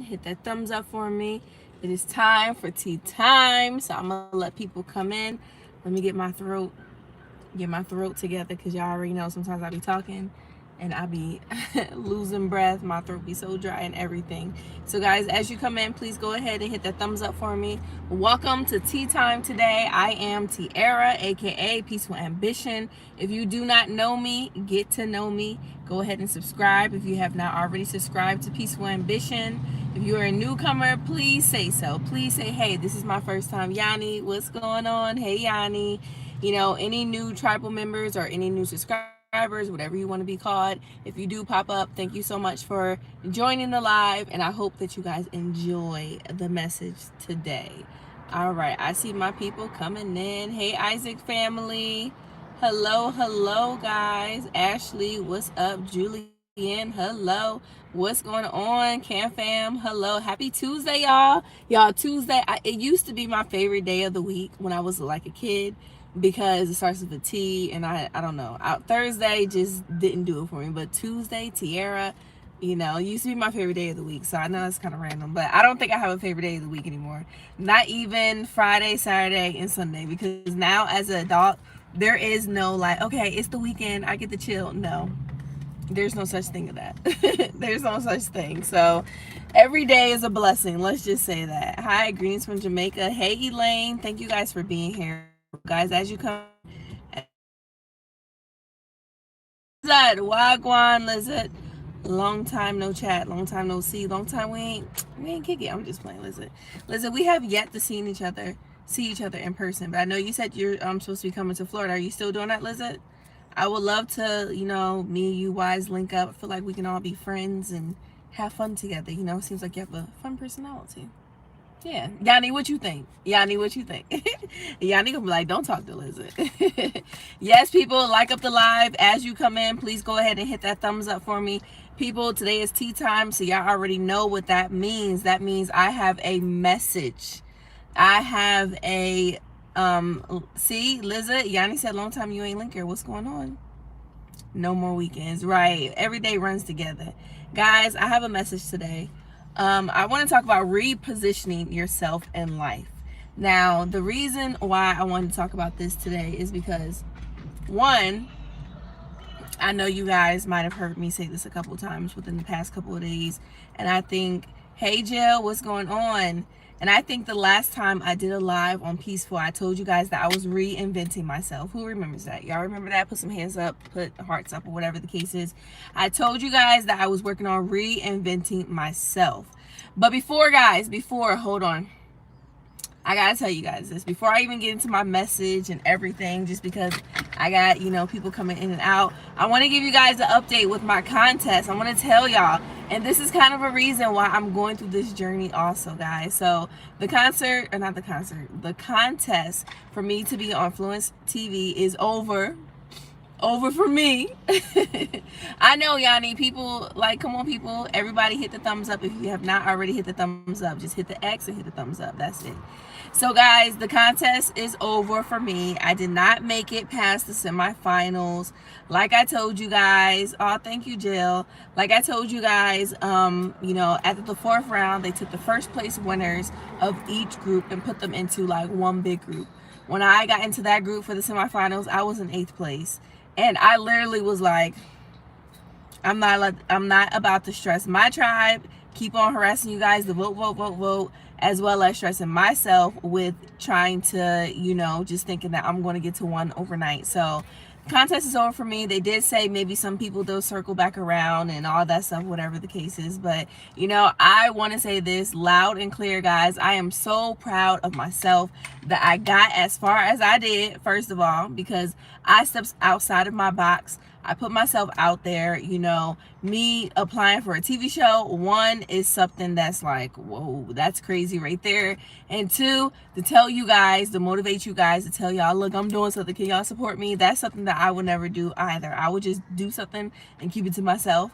hit that thumbs up for me. It is time for tea time, so I'm gonna let people come in. Let me get my throat together, because y'all already know sometimes I be talking and I be losing breath. My throat be so dry and everything. So guys, as you come in, please go ahead and hit that thumbs up for me. Welcome to tea time today. I am Tiara, aka Peaceful Ambition. If you do not know me, get to know me. Go ahead and subscribe if you have not already subscribed to Peaceful Ambition. If you're a newcomer, please say so. Please say, hey, this is my first time. Yanni, what's going on? Hey, Yanni. Any new tribal members or any new subscribers, whatever you want to be called, if you do pop up, thank you so much for joining the live, and I hope that you guys enjoy the message today. All right, I see my people coming in. Hey, Isaac family. Hello, hello, guys. Ashley, what's up? Julian, hello. What's going on? Cam fam, hello. Happy Tuesday, y'all. Y'all, Tuesday, it used to be my favorite day of the week when I was like a kid, because it starts with a T, and I don't know. Thursday just didn't do it for me, but Tuesday, Tiara, it used to be my favorite day of the week. So I know it's kind of random, but I don't think I have a favorite day of the week anymore. Not even Friday, Saturday, and Sunday, because now as an adult, there is no like, okay, it's the weekend, I get to chill. No, there's no such thing as that. There's no such thing. So every day is a blessing. Let's just say that. Hi, greetings from Jamaica. Hey, Elaine. Thank you guys for being here. Guys, as you come, Lizard, Wagwan, Lizard. Long time no chat, long time no see, long time we ain't kick it. I'm just playing, Lizard. Lizard, we have yet to see each other in person. But I know you said you're supposed to be coming to Florida. Are you still doing that, Lizard? I would love to, me and you wise link up. I feel like we can all be friends and have fun together. It seems like you have a fun personality. Yeah. Yanni, what you think? Yanni, what you think? Yanni gonna be like, don't talk to Lizard. Yes, people, like up the live. As you come in, please go ahead and hit that thumbs up for me. People, today is tea time, so y'all already know what that means. That means I have a message. I have a, see, Lizard, Yanni said, long time you ain't link here. What's going on? No more weekends. Right. Every day runs together. Guys, I have a message today. I want to talk about repositioning yourself in life. Now, the reason why I wanted to talk about this today is because, one, I know you guys might have heard me say this a couple times within the past couple of days, and I think, hey, Jill, what's going on? And I think the last time I did a live on Peaceful, I told you guys that I was reinventing myself. Who remembers that? Y'all remember that? Put some hands up, put hearts up, or whatever the case is. I told you guys that I was working on reinventing myself. But before, hold on. I gotta tell you guys this before I even get into my message and everything, just because I got, people coming in and out. I want to give you guys an update with my contest. I want to tell y'all, and this is kind of a reason why I'm going through this journey also, guys. So the contest for me to be on Fluence TV is over for me. I know, Yanni, people, like, come on, people, everybody hit the thumbs up. If you have not already hit the thumbs up, just hit the X and hit the thumbs up. That's it. So guys, the contest is over for me. I did not make it past the semifinals. Like I told you guys, oh, thank you, Jill. Like I told you guys, after the fourth round, they took the first place winners of each group and put them into like one big group. When I got into that group for the semifinals, I was in 8th place. And I literally was like, I'm not about to stress my tribe, keep on harassing you guys to vote, as well as stressing myself with trying to, just thinking that I'm going to get to one overnight. So contest is over for me. They did say maybe some people, they'll circle back around and all that stuff, whatever the case is. But, I want to say this loud and clear, guys. I am so proud of myself that I got as far as I did, first of all, because I stepped outside of my box. I put myself out there. Me applying for a TV show, one, is something that's like, whoa, that's crazy right there. And two, to tell you guys, to motivate you guys, to tell y'all, look, I'm doing something, can y'all support me? That's something that I would never do either. I would just do something and keep it to myself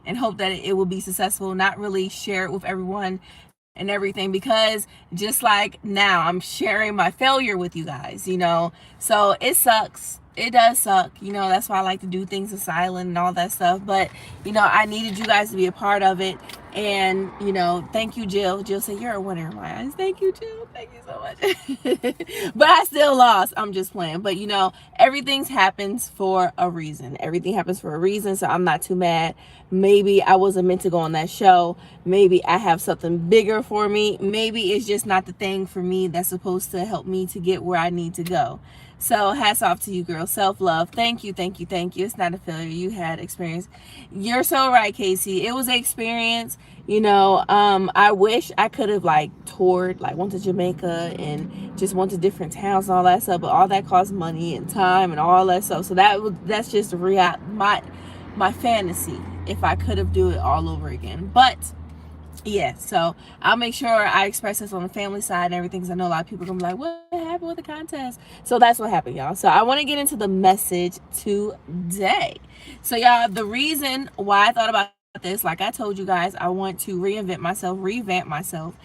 and hope that it will be successful, not really share it with everyone and everything, because just like now, I'm sharing my failure with you guys, so it sucks. It does suck, that's why I like to do things in silent and all that stuff. But I needed you guys to be a part of it, And, you know, thank you, Jill. Jill said, you're a winner in my eyes. Thank you, Jill. Thank you so much. But I still lost. I'm just playing. But, you know, everything happens for a reason. Everything happens for a reason. So I'm not too mad. Maybe I wasn't meant to go on that show. Maybe I have something bigger for me. Maybe it's just not the thing for me that's supposed to help me to get where I need to go. So hats off to you, girl. Self-love. Thank you, thank you, thank you. It's not a failure. You had experience. You're so right, Casey. It was an experience. You know, I wish I could have like toured, like went to Jamaica and just went to different towns and all that stuff. But all that costs money and time and all that stuff. So that's just my fantasy. If I could have do it all over again, but yeah, so I'll make sure I express this on the family side and everything, because I know a lot of people are gonna be like, what happened with the contest? So that's what happened, y'all. So I want to get into the message today. So y'all, the reason why I thought about this, like I told you guys, I want to reinvent myself, revamp myself.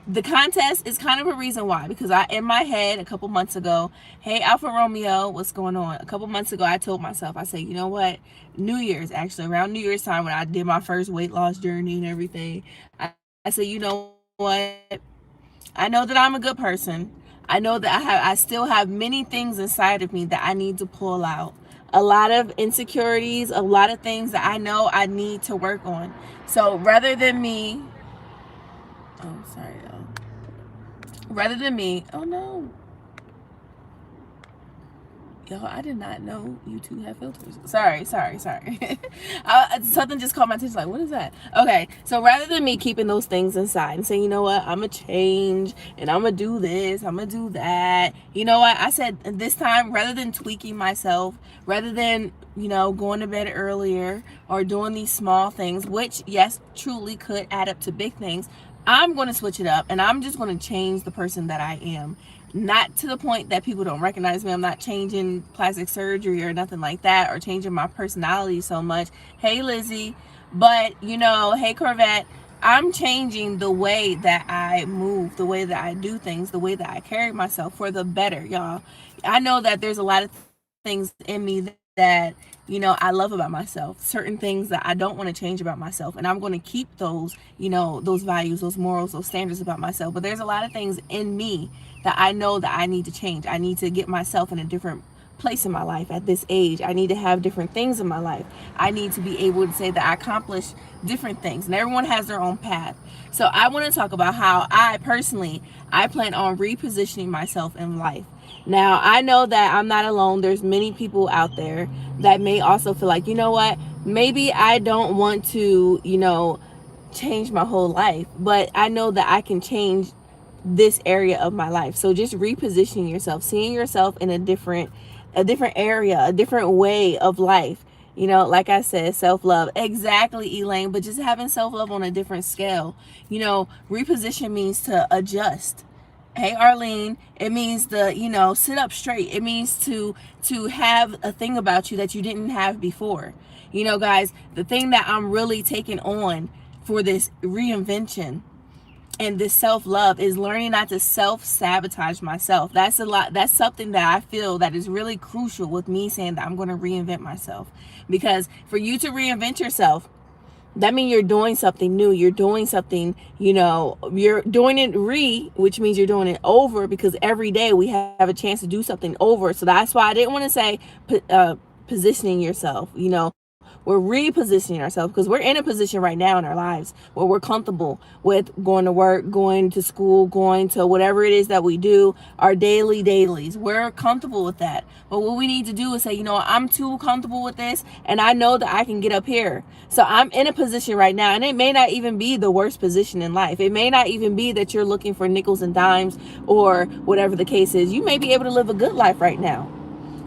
The contest is kind of a reason why, because I, in my head a couple months ago, hey Alpha Romeo, what's going on? A couple months ago, I told myself, I said, you know what, New Year's, actually around New Year's time, when I did my first weight loss journey and everything, I said, you know what, I know that I'm a good person. I know that I still have many things inside of me that I need to pull out. A lot of insecurities, a lot of things that I know I need to work on. So rather than me, oh, sorry, y'all. Rather than me, oh no. Y'all, I did not know YouTube had filters. Sorry. Something just caught my attention, like, what is that? Okay, so rather than me keeping those things inside and saying, you know what, I'm going to change, and I'm going to do this, I'm going to do that. You know what, I said this time, rather than tweaking myself, rather than, you know, going to bed earlier or doing these small things, which, yes, truly could add up to big things, I'm going to switch it up, and I'm just going to change the person that I am. Not to the point that people don't recognize me. I'm not changing plastic surgery or nothing like that, or changing my personality so much. Hey, Lizzie. But, you know, hey, Corvette. I'm changing the way that I move, the way that I do things, the way that I carry myself for the better, y'all. I know that there's a lot of things in me that, you know, I love about myself, certain things that I don't want to change about myself, and I'm going to keep those, you know, those values, those morals, those standards about myself. But there's a lot of things in me that I know that I need to change. I need to get myself in a different place in my life at this age. I need to have different things in my life. I need to be able to say that I accomplished different things, and everyone has their own path. So I want to talk about how I plan on repositioning myself in life. Now, I know that I'm not alone. There's many people out there that may also feel like, you know what, maybe I don't want to, you know, change my whole life, but I know that I can change this area of my life. So just repositioning yourself, seeing yourself in a different area, a different way of life. You know, like I said, self-love. Exactly, Elaine, but just having self-love on a different scale. You know, reposition means to adjust. Hey, Arlene, it means to, you know, sit up straight. It means to have a thing about you that you didn't have before. You know, guys, the thing that I'm really taking on for this reinvention and this self-love is learning not to self-sabotage myself. That's something that I feel that is really crucial with me saying that I'm going to reinvent myself. Because for you to reinvent yourself, that means you're doing something new. You're doing something, you know, you're doing it which means you're doing it over, because every day we have a chance to do something over. So that's why I didn't want to say positioning yourself, you know. We're repositioning ourselves, because we're in a position right now in our lives where we're comfortable with going to work, going to school, going to whatever it is that we do, our dailies. We're comfortable with that. But what we need to do is say, you know, I'm too comfortable with this, and I know that I can get up here. So I'm in a position right now, and it may not even be the worst position in life. It may not even be that you're looking for nickels and dimes or whatever the case is. You may be able to live a good life right now.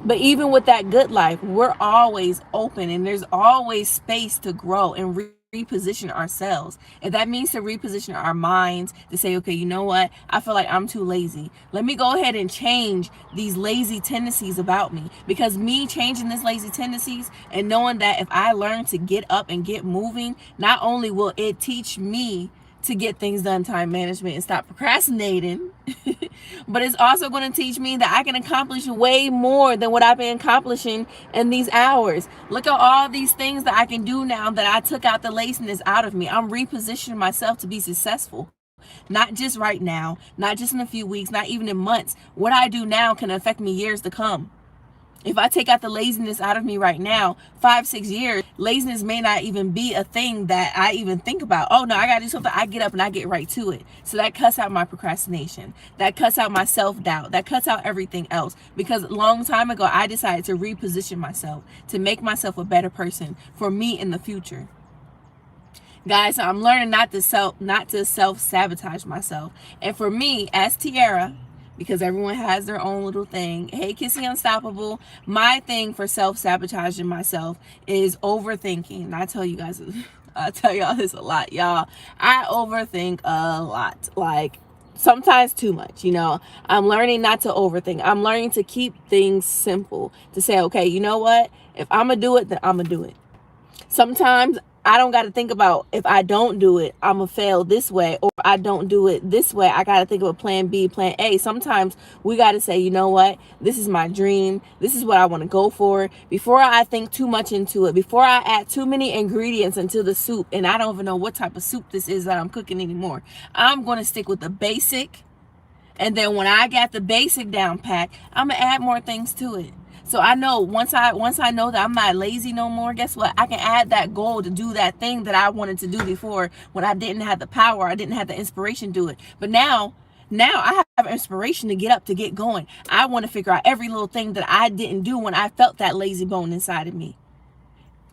But even with that good life, we're always open, and there's always space to grow and reposition ourselves. If that means to reposition our minds, to say, okay, you know what, I feel like I'm too lazy. Let me go ahead and change these lazy tendencies about me. Because me changing these lazy tendencies and knowing that if I learn to get up and get moving, not only will it teach me to get things done, time management, and stop procrastinating. But it's also going to teach me that I can accomplish way more than what I've been accomplishing in these hours. Look at all these things that I can do now that I took out the laziness out of me. I'm repositioning myself to be successful. Not just right now, not just in a few weeks, not even in months. What I do now can affect me years to come. If I take out the laziness out of me right now, 5-6 years, laziness may not even be a thing that I even think about. Oh no, I gotta do something. I get up and I get right to it. So that cuts out my procrastination. That cuts out my self-doubt. That cuts out everything else. Because a long time ago, I decided to reposition myself, to make myself a better person for me in the future. Guys, so I'm learning not to self-sabotage myself. And for me, as Tiera, because everyone has their own little thing. Hey, Kissy Unstoppable. My thing for self-sabotaging myself is overthinking. And I tell you guys, I tell y'all this a lot, y'all. I overthink a lot. Like, sometimes too much, you know. I'm learning not to overthink. I'm learning to keep things simple. To say, okay, you know what? If I'm going to do it, then I'm going to do it. Sometimes I don't got to think about if I don't do it, I'm going to fail this way, or I don't do it this way. I got to think of a plan B, plan A. Sometimes we got to say, you know what? This is my dream. This is what I want to go for. Before I think too much into it, before I add too many ingredients into the soup, and I don't even know what type of soup this is that I'm cooking anymore, I'm going to stick with the basic. And then when I got the basic down pat, I'm going to add more things to it. So I know once I know that I'm not lazy no more, guess what? I can add that goal to do that thing that I wanted to do before when I didn't have the power, I didn't have the inspiration to do it. But now I have inspiration to get up, to get going. I want to figure out every little thing that I didn't do when I felt that lazy bone inside of me.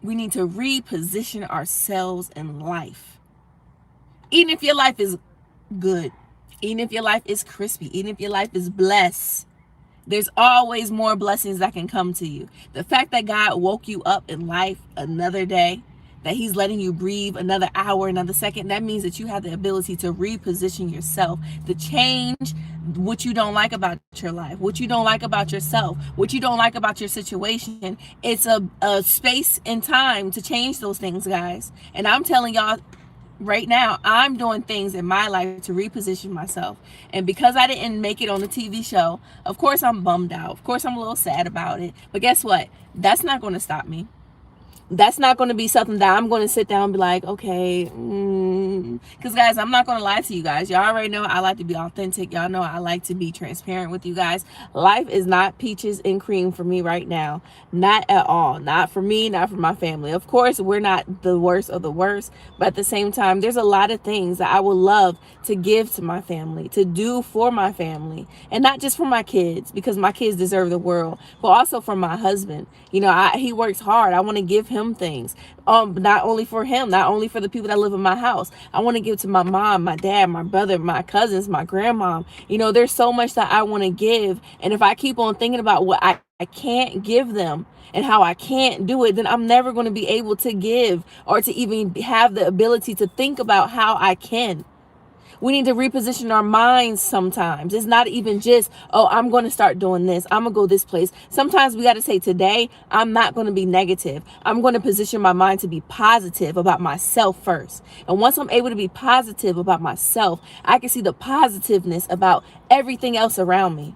We need to reposition ourselves in life. Even if your life is good, even if your life is crispy, even if your life is blessed, there's always more blessings that can come to you. The fact that God woke you up in life another day, that he's letting you breathe another hour, another second, that means that you have the ability to reposition yourself, to change what you don't like about your life, what you don't like about yourself, what you don't like about your situation. It's a space and time to change those things, guys. And I'm telling y'all, right now, I'm doing things in my life to reposition myself. And because I didn't make it on the TV show, of course I'm bummed out. Of course I'm a little sad about it. But guess what? That's not going to stop me. That's not going to be something that I'm going to sit down and be like, okay, because guys, I'm not going to lie to you guys. Y'all already know I like to be authentic. Y'all know I like to be transparent with you guys. Life is not peaches and cream for me right now. Not at all. Not for me, not for my family. Of course, we're not the worst of the worst, but at the same time, there's a lot of things that I would love to give to my family, to do for my family, and not just for my kids, because my kids deserve the world, but also for my husband. You know, he works hard. I want to give him things, not only for him, not only for the people that live in my house. I want to give to my mom, my dad, my brother, my cousins, my grandmom. You know, there's so much that I want to give, and if I keep on thinking about what I can't give them and how I can't do it, then I'm never going to be able to give or to even have the ability to think about how I can. We need to reposition our minds sometimes. It's not even just, oh, I'm going to start doing this. I'm going to go this place. Sometimes we got to say, today, I'm not going to be negative. I'm going to position my mind to be positive about myself first. And once I'm able to be positive about myself, I can see the positiveness about everything else around me.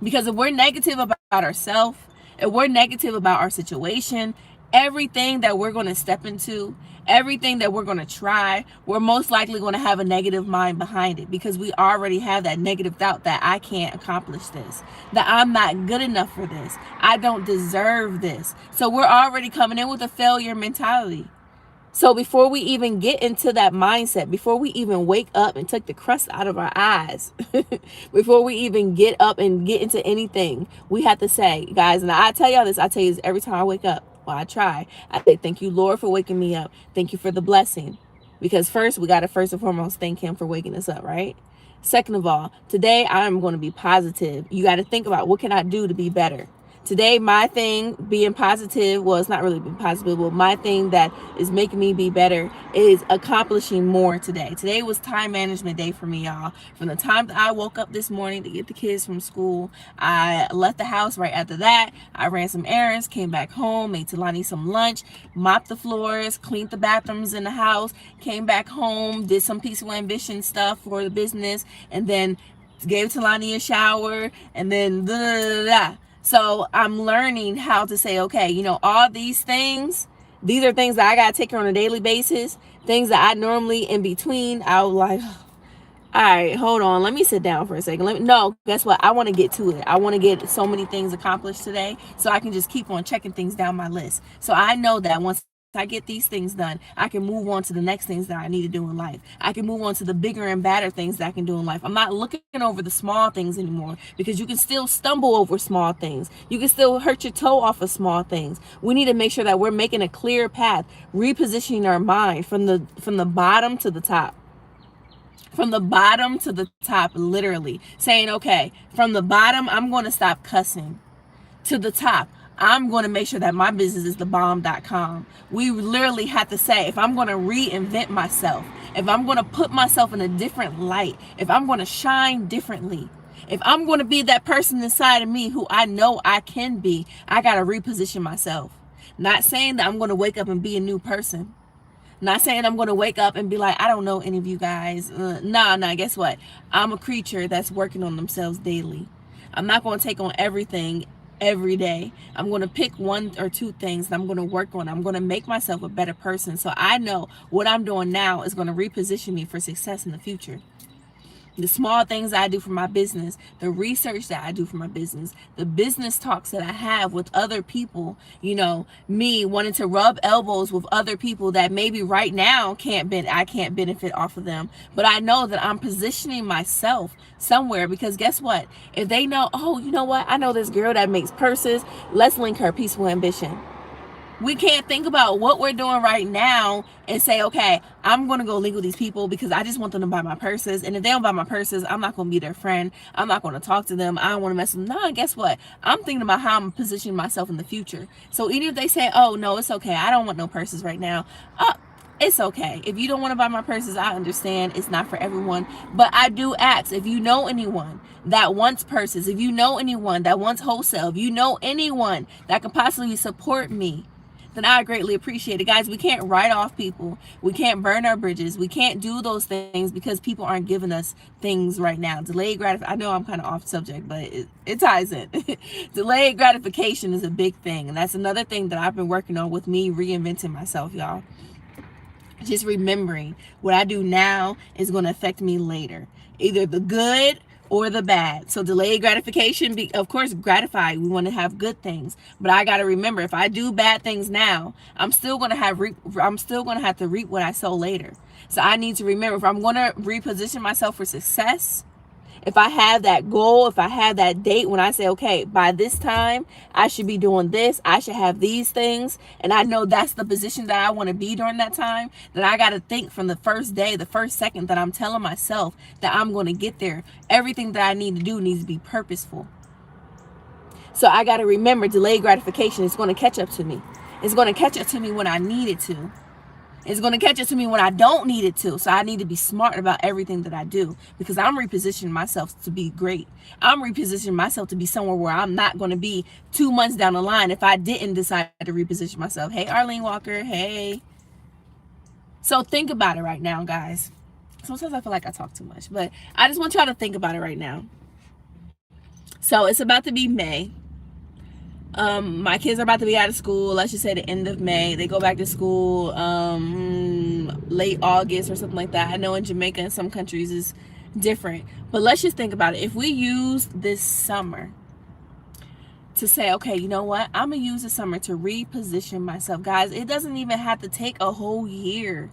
Because if we're negative about ourselves, if we're negative about our situation, everything that we're going to step into, everything that we're going to try, we're most likely going to have a negative mind behind it, because we already have that negative doubt that I can't accomplish this, that I'm not good enough for this, I don't deserve this. So we're already coming in with a failure mentality. So before we even get into that mindset, before we even wake up and take the crust out of our eyes, before we even get up and get into anything, we have to say, guys, and I tell y'all this, I tell you this every time I wake up. Well, I try. I say, thank you, Lord, for waking me up. Thank you for the blessing. Because first, we got to first and foremost thank him for waking us up, right? Second of all, today I'm going to be positive. You got to think about, what can I do to be better? Today, my thing being positive, well, it's not really being positive, but my thing that is making me be better is accomplishing more today. Today was time management day for me, y'all. From the time that I woke up this morning to get the kids from school, I left the house right after that. I ran some errands, came back home, made Talani some lunch, mopped the floors, cleaned the bathrooms in the house, came back home, did some Peaceful Ambition stuff for the business, and then gave Talani a shower, and then da da da da. So I'm learning how to say, okay, all these things, these are things that I gotta take care on a daily basis. Things that I normally in between, I'll like, all right, hold on, let me sit down for a second. No, guess what? I want to get to it. I want to get so many things accomplished today, so I can just keep on checking things down my list. So I know that once I get these things done, I can move on to the next things that I need to do in life. I can move on to the bigger and badder things that I can do in life. I'm not looking over the small things anymore, because you can still stumble over small things. You can still hurt your toe off of small things. We need to make sure that we're making a clear path, repositioning our mind from the bottom to the top. From the bottom to the top, literally saying, okay, from the bottom, I'm going to stop cussing. To the top, I'm going to make sure that my business is thebomb.com. We literally have to say, if I'm going to reinvent myself, if I'm going to put myself in a different light, if I'm going to shine differently, if I'm going to be that person inside of me who I know I can be, I got to reposition myself. Not saying that I'm going to wake up and be a new person. Not saying I'm going to wake up and be like, I don't know any of you guys. Nah, guess what? I'm a creature that's working on themselves daily. I'm not going to take on everything every day. I'm going to pick one or two things that I'm going to work on. I'm going to make myself a better person. So I know what I'm doing now is going to reposition me for success in the future. The small things that I do for my business, the research that I do for my business, the business talks that I have with other people, me wanting to rub elbows with other people that maybe right now I can't benefit off of them. But I know that I'm positioning myself somewhere, because guess what? If they know, oh, you know what? I know this girl that makes purses. Let's link her. Peaceful Ambition. We can't think about what we're doing right now and say, okay, I'm going to go link with these people because I just want them to buy my purses. And if they don't buy my purses, I'm not going to be their friend. I'm not going to talk to them. I don't want to mess with them. No, guess what? I'm thinking about how I'm positioning myself in the future. So even if they say, oh, no, it's okay, I don't want no purses right now. It's okay. If you don't want to buy my purses, I understand. It's not for everyone. But I do ask, if you know anyone that wants purses, if you know anyone that wants wholesale, if you know anyone that can possibly support me, then I greatly appreciate it. Guys, we can't write off people. We can't burn our bridges. We can't do those things because people aren't giving us things right now. Delayed gratification. I know I'm kind of off subject, but it ties in. Delayed gratification is a big thing. And that's another thing that I've been working on with me reinventing myself, y'all. Just remembering what I do now is going to affect me later. Either the good or the bad. So delayed gratification, of course, gratified. We want to have good things, but I got to remember, if I do bad things now, I'm still going to have to reap what I sow later. So I need to remember, if I'm going to reposition myself for success, if I have that goal, if I have that date when I say, okay, by this time, I should be doing this, I should have these things, and I know that's the position that I want to be during that time, then I got to think from the first day, the first second that I'm telling myself that I'm going to get there. Everything that I need to do needs to be purposeful. So I got to remember, delayed gratification is going to catch up to me. It's going to catch up to me when I need it to. It's going to catch up to me when I don't need it to. So I need to be smart about everything that I do, because I'm repositioning myself to be great. I'm repositioning myself to be somewhere where I'm not going to be 2 months down the line if I didn't decide to reposition myself. Hey, Arlene Walker. Hey. So think about it right now, guys. Sometimes I feel like I talk too much, but I just want y'all to think about it right now. So it's about to be May. My kids are about to be out of school. Let's just say the end of May. They go back to school late August or something like that. I know in Jamaica and some countries is different, but let's just think about it. If we use this summer to say, okay, you know what, I'm gonna use the summer to reposition myself. Guys, it doesn't even have to take a whole year.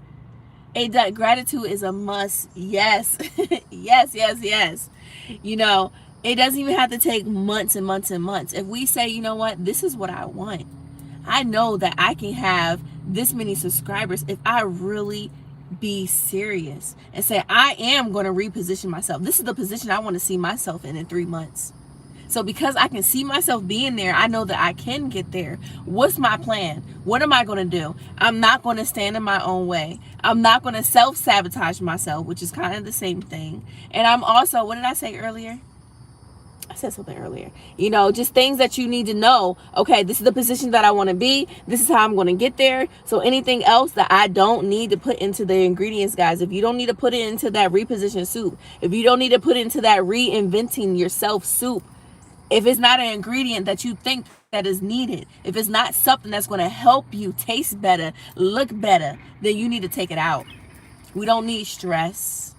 That gratitude is a must. Yes. yes. It doesn't even have to take months and months and months. If we say, you know what, this is what I want. I know that I can have this many subscribers if I really be serious and say, I am going to reposition myself. This is the position I want to see myself in 3 months. So because I can see myself being there, I know that I can get there. What's my plan? What am I going to do? I'm not going to stand in my own way. I'm not going to self-sabotage myself, which is kind of the same thing. And I'm also, what did I say earlier? I said something earlier. Just things that you need to know. Okay, this is the position that I want to be. This is how I'm going to get there. So anything else that I don't need to put into the ingredients, guys, if you don't need to put it into that reposition soup, if you don't need to put it into that reinventing yourself soup, if it's not an ingredient that you think that is needed, if it's not something that's going to help you taste better, look better, then you need to take it out. We don't need stress.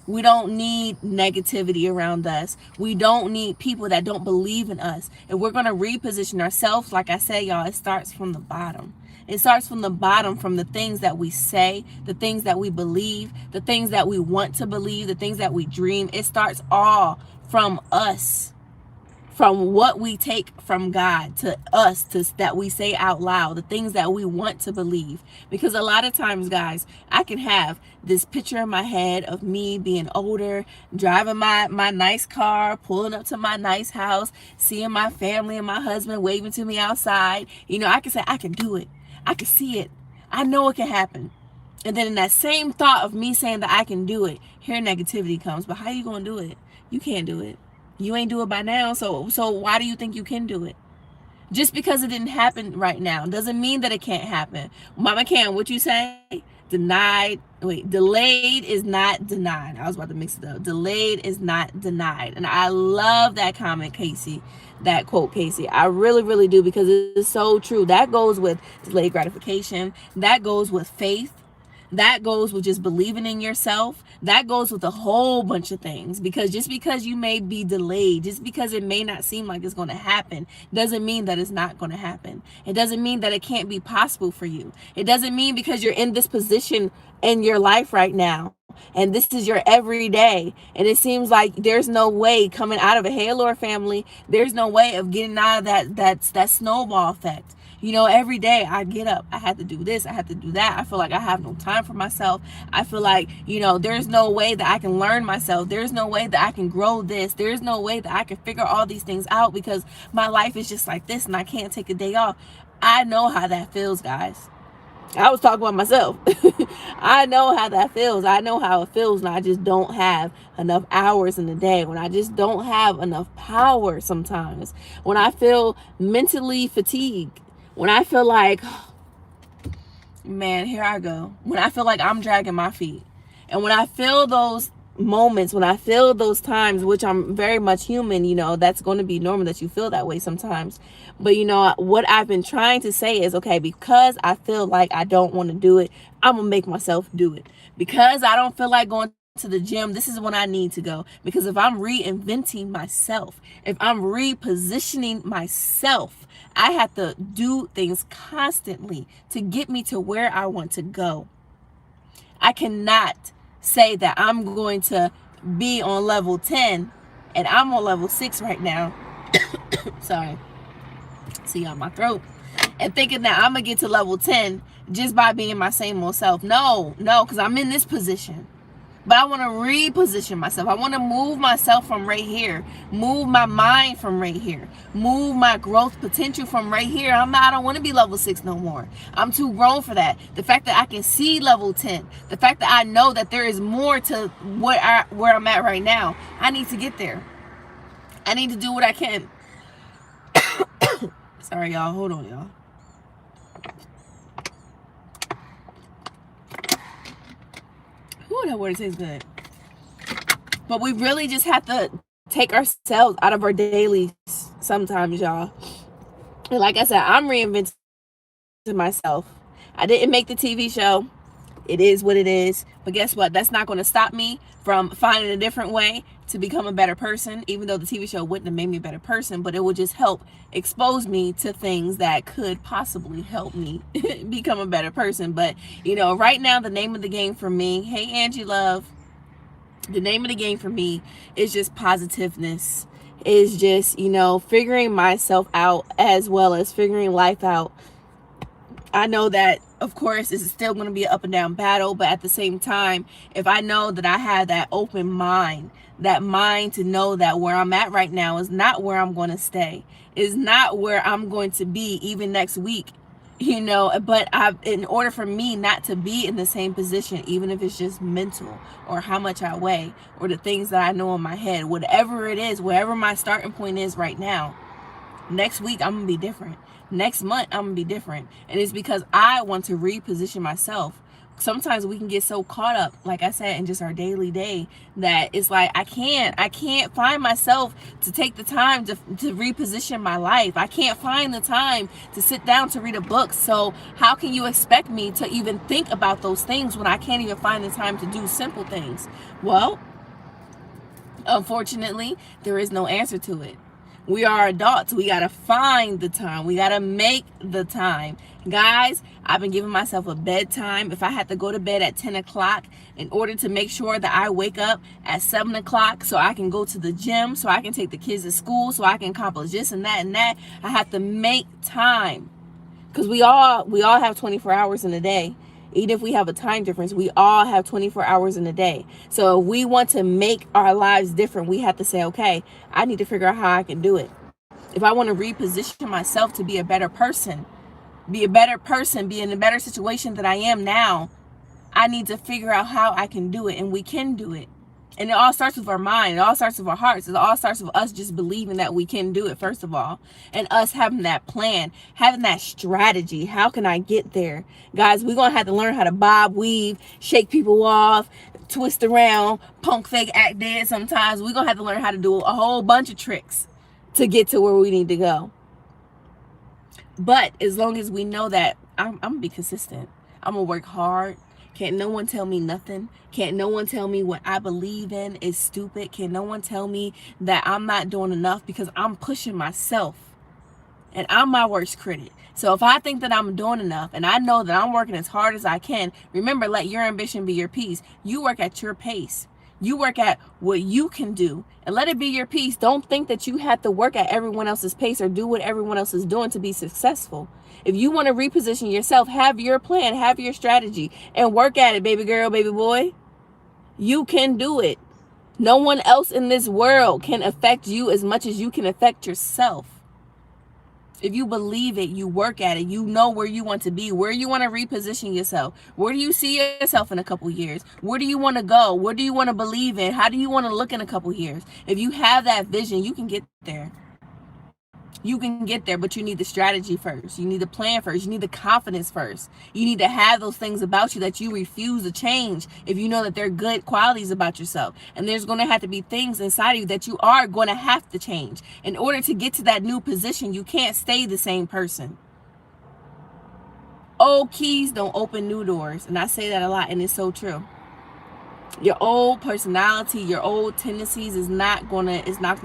We don't need negativity around us. We don't need people that don't believe in us. If we're going to reposition ourselves, like I said, y'all, it starts from the bottom. It starts from the bottom, from the things that we say, the things that we believe, the things that we want to believe, the things that we dream. It starts all from us. From what we take from God to us, to that we say out loud, the things that we want to believe. Because a lot of times, guys, I can have this picture in my head of me being older, driving my nice car, pulling up to my nice house, seeing my family and my husband waving to me outside. I can say, I can do it. I can see it. I know it can happen. And then in that same thought of me saying that I can do it, here negativity comes. But how you going to do it? You can't do it. You ain't do it by now, so why do you think you can do it? Just because it didn't happen right now doesn't mean that it can't happen. Mama Cam, what you say? Delayed is not denied. I was about to mix it up. Delayed is not denied. And I love that comment, Casey. That quote, Casey. I really, really do, because it is so true. That goes with delayed gratification. That goes with faith. That goes with just believing in yourself. That goes with a whole bunch of things. Because just because you may be delayed, just because it may not seem like it's going to happen, doesn't mean that it's not going to happen. It doesn't mean that it can't be possible for you. It doesn't mean because you're in this position in your life right now, and this is your everyday, and it seems like there's no way coming out of it. Hey, Lord family, there's no way of getting out of that snowball effect. Every day I get up, I have to do this, I have to do that. I feel like I have no time for myself. I feel like, there's no way that I can learn myself. There's no way that I can grow this. There's no way that I can figure all these things out, because my life is just like this and I can't take a day off. I know how that feels, guys. I was talking about myself. I know how that feels. I know how it feels when I just don't have enough hours in the day, when I just don't have enough power sometimes, when I feel mentally fatigued, when I feel like, man, here I go, when I feel like I'm dragging my feet. And when I feel those moments, when I feel those times, which I'm very much human, that's going to be normal that you feel that way sometimes. But what I've been trying to say is, okay, because I feel like I don't want to do it, I'm gonna make myself do it. Because I don't feel like going to the gym, this is when I need to go. Because if I'm reinventing myself, if I'm repositioning myself, I have to do things constantly to get me to where I want to go. I cannot say that I'm going to be on level 10 and I'm on level 6 right now. Sorry. See on my throat. And thinking that I'm going to get to level 10 just by being my same old self. No, because I'm in this position. But I want to reposition myself. I want to move myself from right here. Move my mind from right here. Move my growth potential from right here. I don't want to be level 6 no more. I'm too grown for that. The fact that I can see level 10. The fact that I know that there is more to where I'm at right now. I need to get there. I need to do what I can. Sorry, y'all. Hold on, y'all. Ooh, that water tastes good. But we really just have to take ourselves out of our dailies sometimes, y'all. And like I said, I'm reinventing myself. I didn't make the TV show. It is what it is. But guess what? That's not going to stop me from finding a different way to become a better person, even though the TV show wouldn't have made me a better person, but it will just help expose me to things that could possibly help me become a better person. But, right now, the name of the game for me, hey, Angie Love, the name of the game for me is just positiveness, is just, figuring myself out as well as figuring life out. I know that Of course, it's still going to be an up and down battle, but at the same time, if I know that I have that open mind, that mind to know that where I'm at right now is not where I'm going to stay, is not where I'm going to be even next week, but in order for me not to be in the same position, even if it's just mental or how much I weigh or the things that I know in my head, whatever it is, wherever my starting point is right now, next week I'm gonna be different. Next month I'm gonna be different. And it's because I want to reposition myself. Sometimes we can get so caught up, like I said, in just our daily day, that it's like I can't find myself to take the time to reposition my life. I can't find the time to sit down to read a book. So how can you expect me to even think about those things when I can't even find the time to do simple things? Well, unfortunately, there is no answer to it. We are adults. We got to find the time. We got to make the time. Guys, I've been giving myself a bedtime. If I had to go to bed at 10 o'clock in order to make sure that I wake up at 7 o'clock so I can go to the gym, so I can take the kids to school, so I can accomplish this and that, I have to make time. Because we all have 24 hours in a day. Even if we have a time difference, we all have 24 hours in a day. So if we want to make our lives different, we have to say, okay, I need to figure out how I can do it. If I want to reposition myself to be a better person, be in a better situation than I am now, I need to figure out how I can do it, and we can do it. And it all starts with our mind. It all starts with our hearts. It all starts with us just believing that we can do it, first of all. And us having that plan, having that strategy. How can I get there? Guys, we're going to have to learn how to bob, weave, shake people off, twist around, punk fake, act dead sometimes. We're going to have to learn how to do a whole bunch of tricks to get to where we need to go. But as long as we know that I'm going to be consistent. I'm going to work hard. Can't no one tell me nothing. Can't no one tell me what I believe in is stupid. Can't no one tell me that I'm not doing enough, because I'm pushing myself. And I'm my worst critic. So if I think that I'm doing enough and I know that I'm working as hard as I can, remember, let your ambition be your peace. You work at your pace. You work at what you can do and let it be your peace. Don't think that you have to work at everyone else's pace or do what everyone else is doing to be successful. If you want to reposition yourself, have your plan, have your strategy, and work at it, baby girl, baby boy. You can do it. No one else in this world can affect you as much as you can affect yourself. If you believe it, you work at it, you know where you want to be, where you want to reposition yourself. Where do you see yourself in a couple years? Where do you want to go? What do you want to believe in? How do you want to look in a couple years? If you have that vision, you can get there. You can get there, but you need the strategy first. You need the plan first. You need the confidence first. You need to have those things about you that you refuse to change if you know that they're good qualities about yourself. And there's going to have to be things inside of you that you are going to have to change. In order to get to that new position, you can't stay the same person. Old keys don't open new doors. And I say that a lot, and it's so true. Your old personality, your old tendencies is not gonna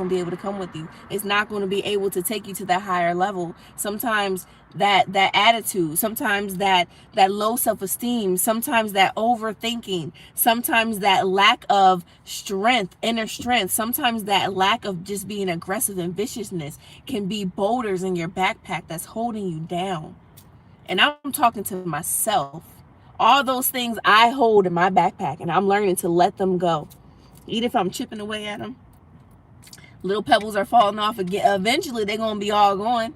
be able to come with you. It's not going to be able to take you to that higher level. Sometimes that attitude, sometimes that low self-esteem, sometimes that overthinking, sometimes that lack of strength, inner strength, sometimes that lack of just being aggressive and viciousness can be boulders in your backpack that's holding you down. And I'm talking to myself. All those things I hold in my backpack, and I'm learning to let them go. Even if I'm chipping away at them, little pebbles are falling off again. Eventually, they're going to be all gone.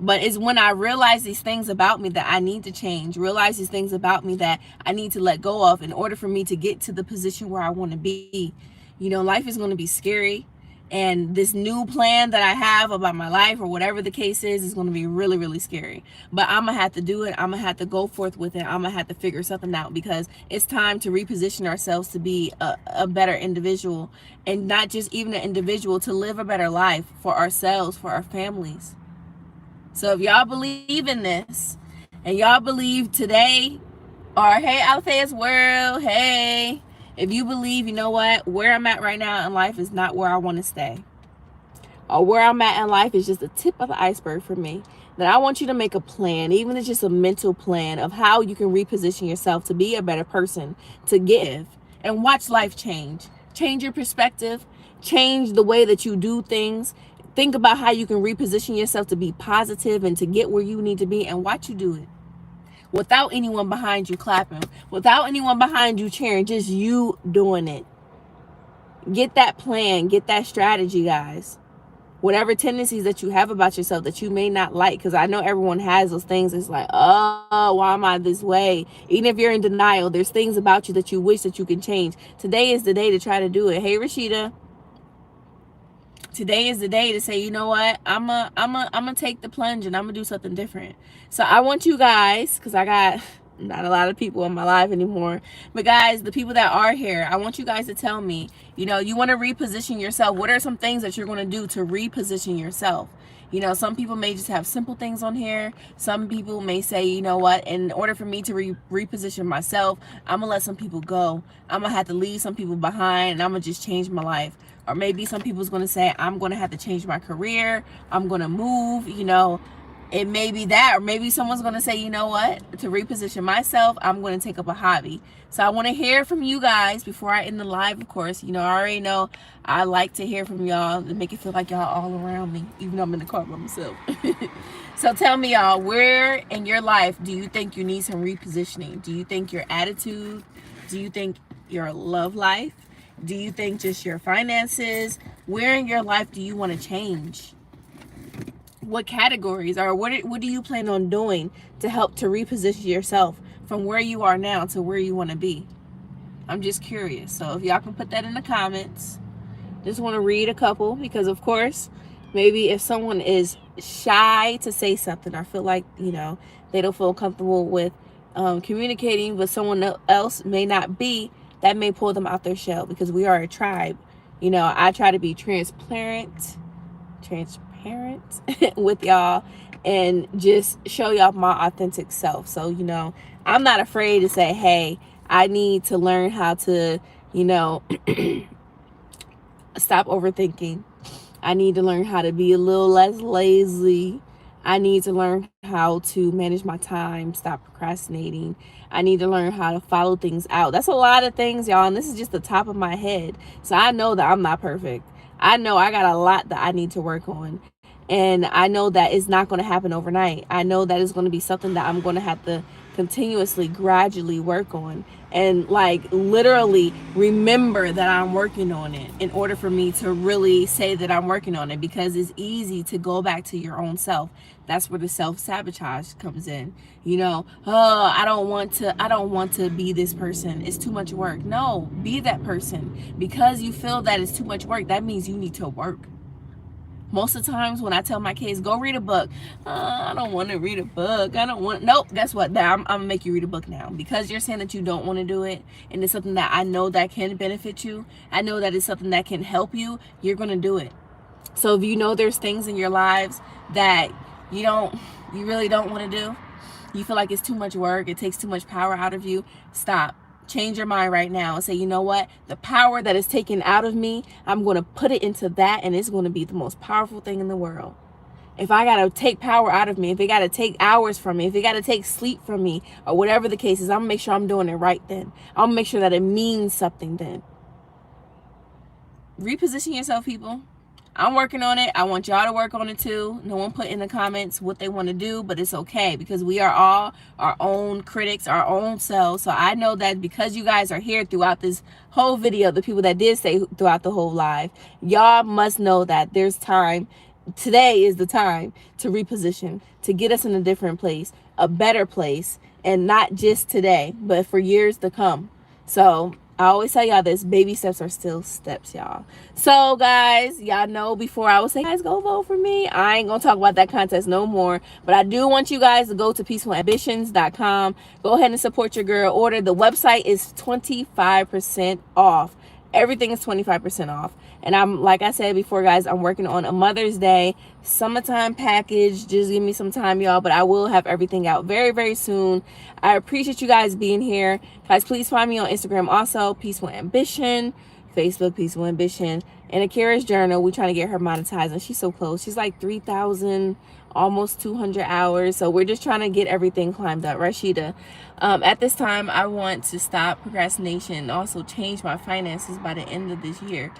But it's when I realize these things about me that I need to change, realize these things about me that I need to let go of in order for me to get to the position where I want to be. Life is going to be scary. And this new plan that I have about my life, or whatever the case is going to be really, really scary. But I'm going to have to do it. I'm going to have to go forth with it. I'm going to have to figure something out, because it's time to reposition ourselves to be a better individual, and not just even an individual, to live a better life for ourselves, for our families. So if y'all believe in this, and y'all believe today, or hey, Alpha's World, hey, if you believe, you know what, where I'm at right now in life is not where I want to stay, or where I'm at in life is just the tip of the iceberg for me, then I want you to make a plan, even if it's just a mental plan of how you can reposition yourself to be a better person, to give, and watch life change. Change your perspective, change the way that you do things. Think about how you can reposition yourself to be positive and to get where you need to be, and watch you do it. without anyone behind you clapping, without anyone behind you cheering, just you doing it. Get that plan, get that strategy, guys. Whatever tendencies that you have about yourself that you may not like, because I know everyone has those things. It's like, oh, why am I this way? Even if you're in denial, there's things about you that you wish that you can change. Today is the day to try to do it. Hey, Rashida. Today is the day to say, you know what, I'm gonna take the plunge and I'm gonna do something different. So I want you guys, because I got not a lot of people in my life anymore, but guys, the people that are here, I want you guys to tell me, you know, you want to reposition yourself. What are some things that you're going to do to reposition yourself? You know, some people may just have simple things on here. Some people may say, you know what, in order for me to reposition myself, I'm gonna let some people go. I'm gonna have to leave some people behind, and I'm gonna just change my life. Or maybe some people's going to say, I'm going to have to change my career. I'm going to move, you know. It may be that. Or maybe someone's going to say, you know what, to reposition myself, I'm going to take up a hobby. So I want to hear from you guys before I end the live, of course. You know, I already know I like to hear from y'all to make it feel like y'all all around me, even though I'm in the car by myself. So tell me, y'all, where in your life do you think you need some repositioning? Do you think your attitude? Do you think your love life? Do you think just your finances? Where in your life do you want to change? What categories, or what do you plan on doing to help to reposition yourself from where you are now to where you want to be? I'm just curious. So if y'all can put that in the comments. Just want to read a couple, because of course, maybe if someone is shy to say something or feel like, you know, they don't feel comfortable with communicating with someone else, may not be, that may pull them out their shell, because we are a tribe. You know, I try to be transparent with y'all and just show y'all my authentic self. So, you know, I'm not afraid to say, hey, I need to learn how to, you know, stop overthinking. I need to learn how to be a little less lazy. I need to learn how to manage my time, stop procrastinating. I need to learn how to follow things out. That's a lot of things, y'all, and this is just the top of my head. So I know that I'm not perfect. I know I got a lot that I need to work on. And I know that it's not going to happen overnight. I know that it's going to be something that I'm going to have to continuously, gradually work on. And like literally remember that I'm working on it in order for me to really say that I'm working on it, because it's easy to go back to your own self. That's where the self-sabotage comes in. You know, oh, I don't want to be this person. It's too much work. No, be that person. Because you feel that it's too much work, that means you need to work. Most of the times when I tell my kids, go read a book, I don't want to read a book. I don't want, nope, guess what? Now I'm going to make you read a book now. Because you're saying that you don't want to do it, and it's something that I know that can benefit you. I know that it's something that can help you. You're going to do it. So if you know there's things in your lives that you really don't want to do, you feel like it's too much work, it takes too much power out of you, stop. Change your mind right now and say, you know what? The power that is taken out of me, I'm going to put it into that, and it's going to be the most powerful thing in the world. If I got to take power out of me, if it got to take hours from me, if it got to take sleep from me, or whatever the case is, I'm going to make sure I'm doing it right then. I'm going to make sure that it means something then. Reposition yourself, people. I'm working on it. I want y'all to work on it too. No one put in the comments what they want to do, but it's okay, because we are all our own critics, our own selves. So I know that because you guys are here throughout this whole video, the people that did stay throughout the whole live, y'all must know that there's time. Today is the time to reposition, to get us in a different place, a better place, and not just today, but for years to come. So I always tell y'all this, baby steps are still steps, y'all. So guys, y'all know before I would say, guys, go vote for me. I ain't gonna talk about that contest no more, but I do want you guys to go to peacefulambitions.com. Go ahead and support your girl. Order. The website is 25% off. Everything is 25% off. And I'm, like I said before, guys, I'm working on a Mother's Day summertime package. Just give me some time, y'all, but I will have everything out very, very soon. I appreciate you guys being here. Guys, please find me on Instagram also, Peaceful Ambition, Facebook, Peaceful Ambition, and Akira's journal. We're trying to get her monetized, and she's so close. She's like 3,000, almost 200 hours. So we're just trying to get everything climbed up. Rashida, at this time, I want to stop procrastination and also change my finances by the end of this year.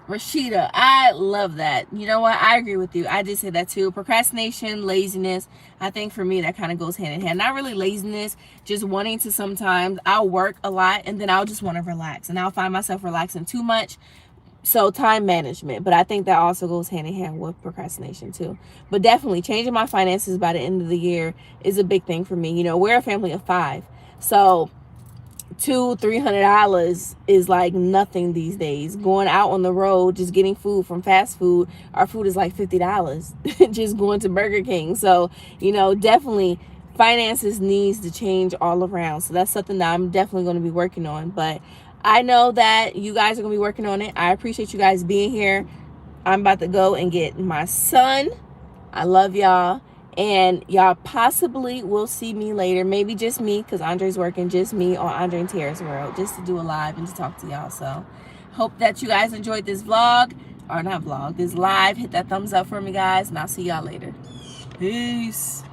Rashida, I love that. You know what? I agree with you. I did say that too. Procrastination, laziness. I think for me that kind of goes hand in hand. Not really laziness, just wanting to sometimes I'll work a lot and then I'll just want to relax and I'll find myself relaxing too much. So time management, but I think that also goes hand in hand with procrastination too. But definitely changing my finances by the end of the year is a big thing for me. You know, we're a family of 5. So $200-300 is like nothing these days. Going out on the road, just getting food from fast food, our food is like $50. Just going to Burger King. So, you know, definitely finances needs to change all around. So that's something that I'm definitely going to be working on. But I know that you guys are going to be working on it. I appreciate you guys being here. I'm about to go and get my son. I love y'all. And y'all possibly will see me later. Maybe just me, because Andre's working, just me on Andre&Tiera's World, just to do a live and to talk to y'all. So hope that you guys enjoyed this vlog, or not vlog, this live. Hit that thumbs up for me, guys, and I'll see y'all later. Peace.